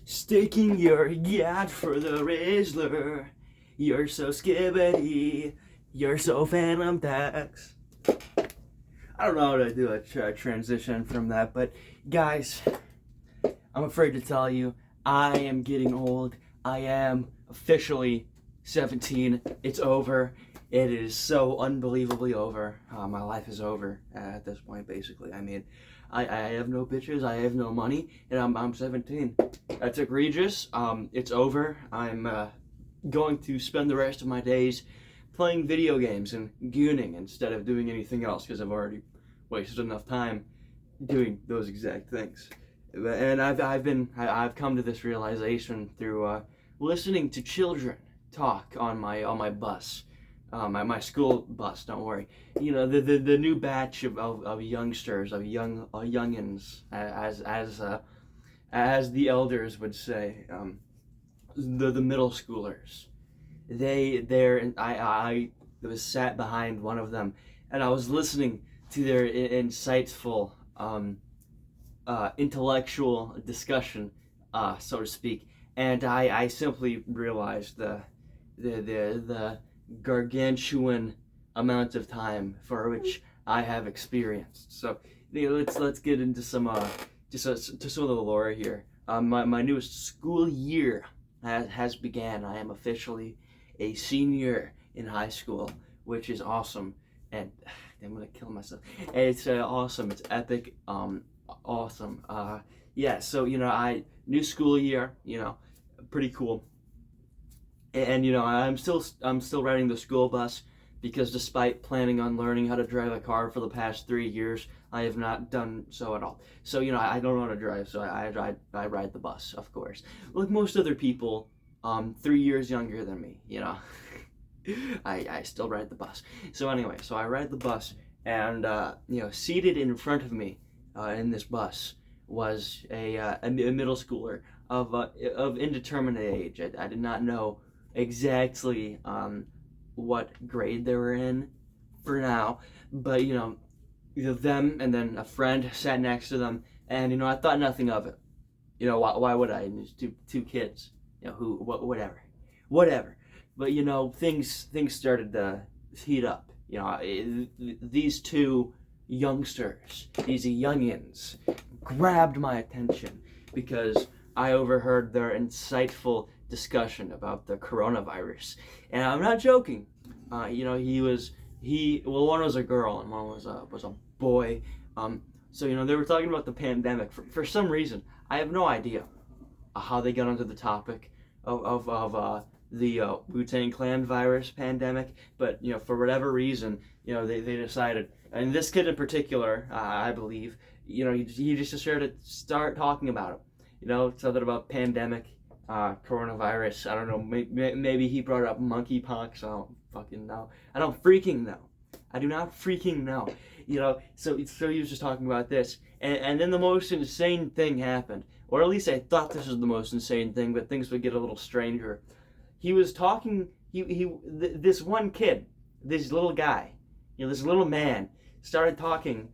Sticking your yacht for the Rizzler. You're so skibbity. You're so Phantom Tax. I don't know how to do a transition from that, but guys, I'm afraid to tell you, I am getting old. I am officially 17. It's over. It is so unbelievably over. My life is over at this point, basically. I mean, I have no bitches, I have no money, and I'm 17. That's egregious. It's over. I'm going to spend the rest of my days playing video games and gooning instead of doing anything else because I've already wasted enough time doing those exact things. And I've come to this realization through listening to children talk on my bus, my school bus. Don't worry, you know the new batch of youngsters, of youngins, as the elders would say, the middle schoolers. I was sat behind one of them, and I was listening to their insightful intellectual discussion, so to speak, and I simply realized the gargantuan amount of time for which I have experienced. So let's get into some to some of the lore here. My newest school year has began. I am officially a senior in high school, which is awesome, and I'm gonna kill myself. It's awesome. It's epic. Awesome. Yeah. So new school year. Pretty cool. And I'm still riding the school bus because despite planning on learning how to drive a car for the past 3 years, I have not done so at all. So I don't know how to drive, so I ride the bus, of course. Like most other people, 3 years younger than me, I still ride the bus. So anyway, so I ride the bus, and seated in front of me in this bus was a middle schooler of indeterminate age. I did not know exactly what grade they were in for now, but them and then a friend sat next to them, and I thought nothing of it. Why would I? And there's two kids, whatever. But things started to heat up. These two youngsters, these youngins, grabbed my attention because I overheard their insightful discussion about the coronavirus, and I'm not joking. One was a girl and one was a boy. So they were talking about the pandemic for some reason. I have no idea how they got onto the topic of the Wu-Tang Clan virus pandemic, but for whatever reason, they decided, and this kid in particular, I believe, he just start talking about it, something about pandemic, coronavirus. I don't know, maybe he brought up monkeypox. I don't fucking know. I don't freaking know. I do not freaking know. So he was just talking about this, and then the most insane thing happened, or at least I thought this was the most insane thing, but things would get a little stranger. He was talking. This one kid, this little guy, this little man, started talking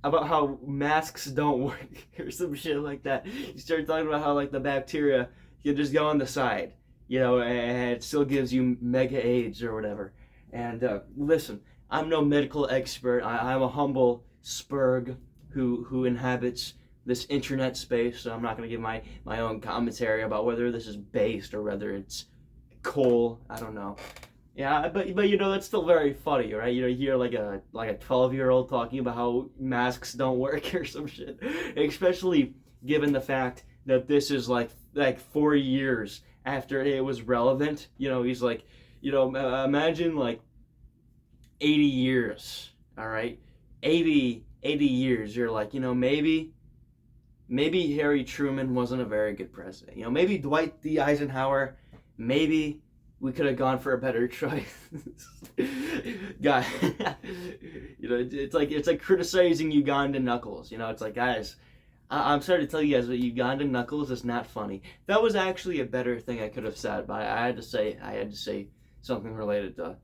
about how masks don't work or some shit like that. He started talking about how the bacteria can just go on the side, and it still gives you mega AIDS or whatever. And listen, I'm no medical expert. I'm a humble spurg who inhabits this internet space, so I'm not going to give my own commentary about whether this is based or whether it's coal. I don't know. Yeah, but that's still very funny, right? You hear like a 12-year-old talking about how masks don't work or some shit, especially given the fact that this is like 4 years after it was relevant. He's like, imagine 80 years, all right? 80 years, you're like, maybe Harry Truman wasn't a very good president. Maybe Dwight D. Eisenhower, maybe we could have gone for a better choice. God, it's like criticizing Uganda Knuckles. It's like, guys, I'm sorry to tell you guys, but Uganda Knuckles is not funny. That was actually a better thing I could have said, but I had to say something related to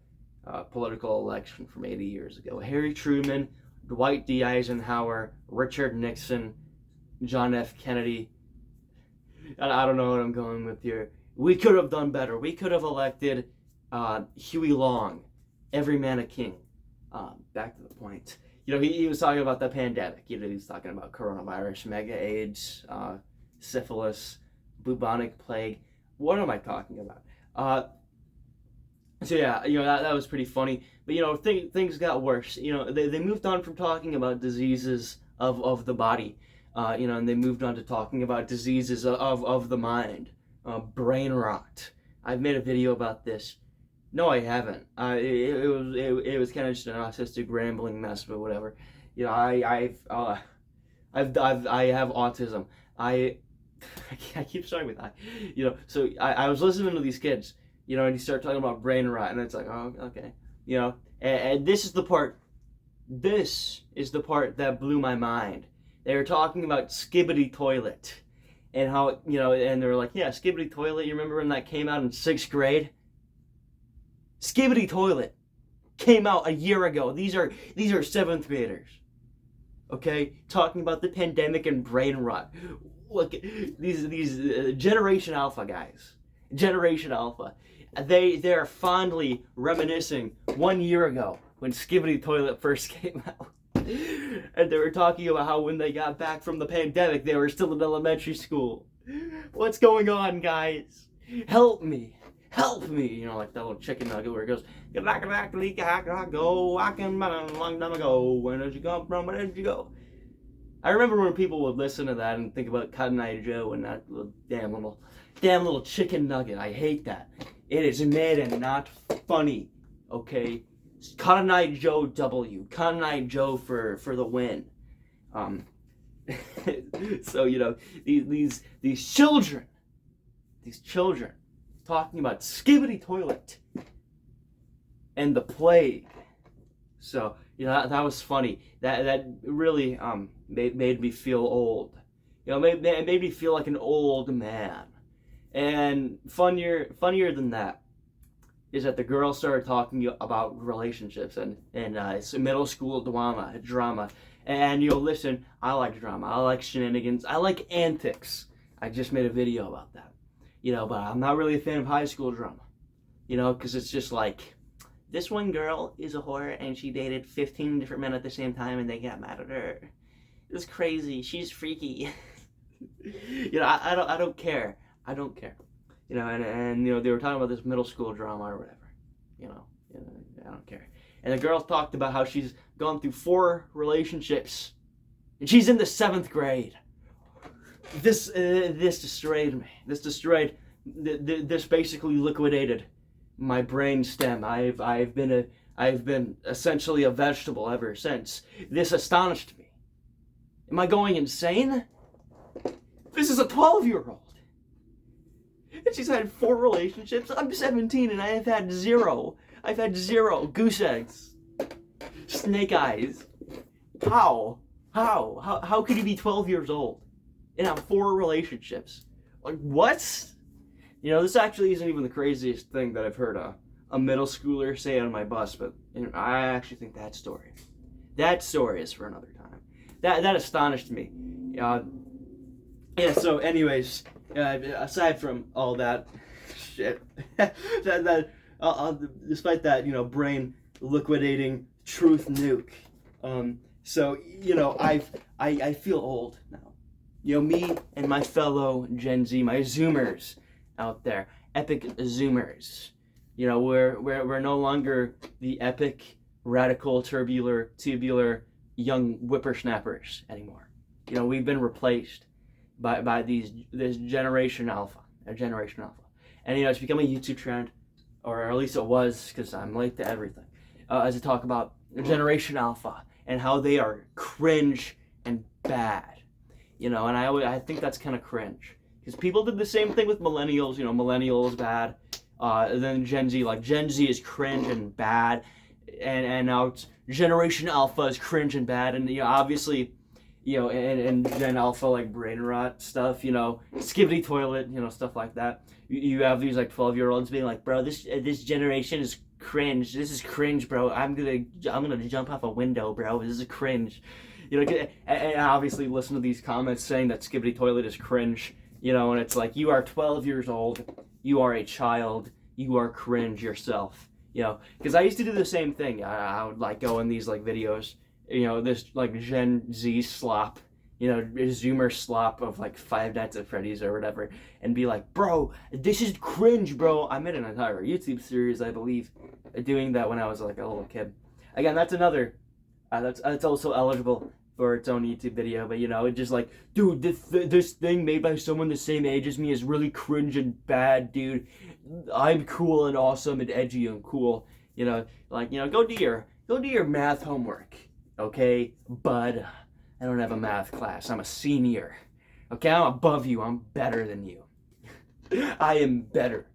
political election from 80 years ago. Harry Truman, Dwight D. Eisenhower, Richard Nixon, John F. Kennedy. I don't know what I'm going with here. We could have done better. We could have elected Huey Long, every man a king. Back to the point. He was talking about the pandemic. He was talking about coronavirus, mega AIDS, syphilis, bubonic plague. What am I talking about? So yeah, that was pretty funny. But things got worse. They moved on from talking about diseases of the body, and they moved on to talking about diseases of the mind, brain rot. I've made a video about this. No, I haven't. It was kind of just an autistic rambling mess, but whatever. I have autism. I keep starting with that. So I was listening to these kids, and you start talking about brain rot, and it's like, oh, okay, and this is the part that blew my mind. They were talking about Skibidi Toilet, and how, and they were like, yeah, Skibidi Toilet, you remember when that came out in 6th grade? Skibidi Toilet came out a year ago. These are 7th graders, okay, talking about the pandemic and brain rot. Look, these Generation Alpha guys, Generation Alpha, they're fondly reminiscing 1 year ago when Skibidi Toilet first came out. And they were talking about how when they got back from the pandemic, they were still in elementary school. What's going on, guys? Help me. Help me. Like that little chicken nugget where it goes, go, I came back a long time ago. Where did you come from? Where did you go? I remember when people would listen to that and think about Cotton Eye Joe and that damn little chicken nugget. I hate that. It is mad and not funny, okay? Cotton Eye Joe W. Cotton Eye Joe for the win. So these children talking about Skibidi Toilet and the plague. So that was funny. That really made me feel old. It made me feel like an old man. And funnier than that is that the girl started talking about relationships and it's a middle school drama. And listen, I like drama. I like shenanigans. I like antics. I just made a video about that. But I'm not really a fan of high school drama. Because it's just like, this one girl is a whore and she dated 15 different men at the same time and they got mad at her. It's crazy. She's freaky. I don't care. I don't care. And they were talking about this middle school drama or whatever. I don't care. And the girl talked about how she's gone through 4 relationships. And she's in the 7th grade. This destroyed me. This basically liquidated my brain stem. I've been essentially a vegetable ever since. This astonished me. Am I going insane? This is a 12-year-old. And she's had 4 relationships. I'm 17 and I have had 0. I've had 0 goose eggs. Snake eyes. How could you be 12 years old and have 4 relationships? Like, what? This actually isn't even the craziest thing that I've heard a middle schooler say on my bus, but I actually think that story is for another time. That astonished me. So anyways, aside from all that shit, despite that, brain liquidating truth nuke, so I feel old now. Me and my fellow Gen Z, my Zoomers out there, epic Zoomers. We're no longer the epic, radical, tubular young whippersnappers anymore. We've been replaced by this Generation Alpha, and it's become a YouTube trend, or at least it was, because I'm late to everything, as to talk about Generation Alpha and how they are cringe and bad, and I think that's kind of cringe, because people did the same thing with millennials. Millennials bad, then Gen Z, like Gen Z is cringe and bad, and now it's Generation Alpha is cringe and bad, and obviously. And Gen Alpha, like brain rot stuff, Skibidi Toilet, stuff like that. You have these like 12-year-olds being like, bro, this generation is cringe. This is cringe, bro. I'm gonna jump off a window, bro. This is cringe. And obviously listen to these comments saying that Skibidi Toilet is cringe. You know, and it's like, you are 12 years old, you are a child, you are cringe yourself. You know, because I used to do the same thing. I would like go in these like videos, you know, this like Gen Z slop, you know, Zoomer slop of like Five Nights at Freddy's or whatever, and be like, bro, this is cringe, bro. I made an entire YouTube series, I believe, doing that when I was like a little kid. Again, that's another, that's also eligible for its own YouTube video, but you know, it's just like, dude, this thing made by someone the same age as me is really cringe and bad, dude. I'm cool and awesome and edgy and cool. You know, like, you know, go do your math homework, okay, bud. I don't have a math class. I'm a senior. Okay, I'm above you. I'm better than you. I am better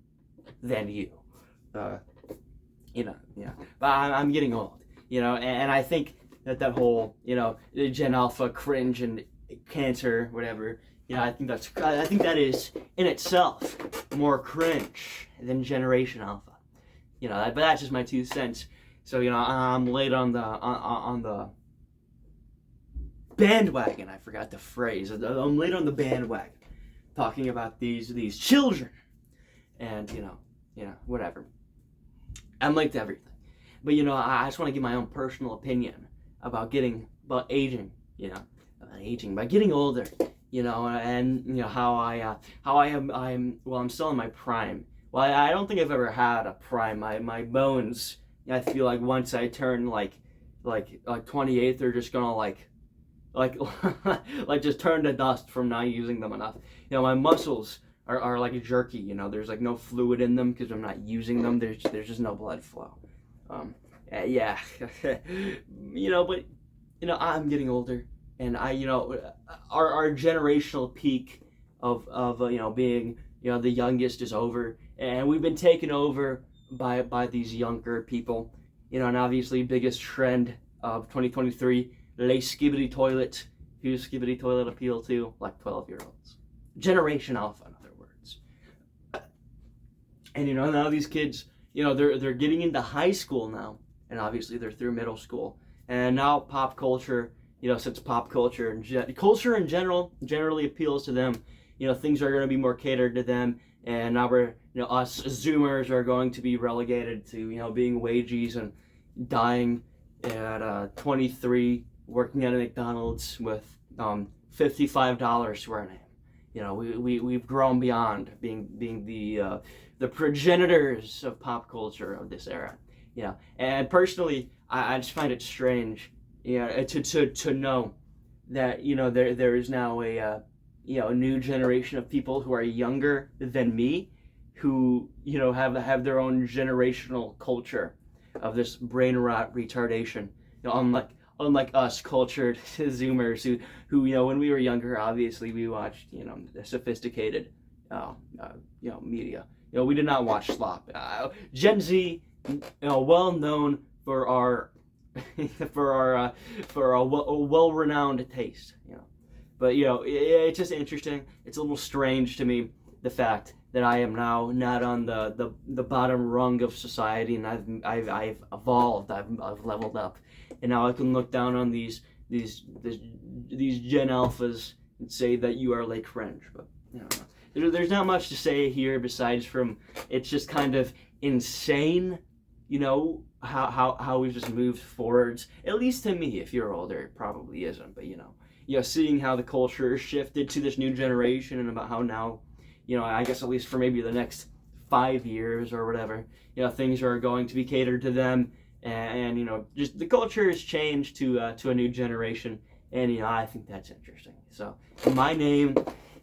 than you. You know, yeah. But I'm getting old, you know, and I think that whole, you know, Gen Alpha cringe and cancer, whatever, you know, I think that is in itself more cringe than Generation Alpha. You know, but that's just my 2 cents. So, you know, I'm late on the bandwagon. I forgot the phrase. I'm late on the bandwagon talking about these children, and you know, whatever. I'm late to everything, but you know, I just want to give my own personal opinion about aging. You know, about aging, by getting older. You know, and you know how I'm still in my prime. Well, I don't think I've ever had a prime. My bones, I feel like once I turn like 28, they're just gonna like just turn to dust from not using them enough. You know, my muscles are like jerky. You know, there's like no fluid in them because I'm not using them. There's just no blood flow. Yeah, you know, but you know, I'm getting older, and you know, our generational peak of you know, being, you know, the youngest is over, and we've been taken over by these younger people. You know, and obviously biggest trend of 2023, lay skibbity toilet. Who's skibbity toilet appeal to? Like 12-year-olds. Generation Alpha, in other words. And you know, now these kids, you know, they're getting into high school now, and obviously they're through middle school, and now pop culture, you know, since pop culture and culture in general generally appeals to them, you know, things are going to be more catered to them, and now we're, you know, us Zoomers are going to be relegated to, you know, being wages and dying at 23, working at a McDonald's with $55 to our name. You know, we've grown beyond being the progenitors of pop culture of this era. You know, and personally, I just find it strange, you know, to know that, you know, there is now a you know, a new generation of people who are younger than me, who, you know, have their own generational culture of this brain rot retardation. You know, unlike us cultured Zoomers who you know, when we were younger, obviously we watched, you know, sophisticated you know, media. You know, we did not watch slop. Gen Z, you know, well known for our well-renowned taste. You know, but you know, it's just interesting. It's a little strange to me, the fact that I am now not on the bottom rung of society, and I've evolved, I've leveled up, and now I can look down on these Gen Alphas and say that you are like cringe. But you know, there's not much to say here besides from it's just kind of insane, you know, how we've just moved forwards. At least to me, if you're older, it probably isn't. But you know, seeing how the culture has shifted to this new generation, and about how now, you know, I guess at least for maybe the next 5 years or whatever, you know, things are going to be catered to them, and you know, just the culture has changed to a new generation, and you know, I think that's interesting. So my name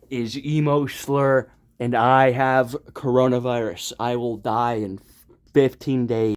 is Emo Slur, and I have coronavirus. I will die in 15 days.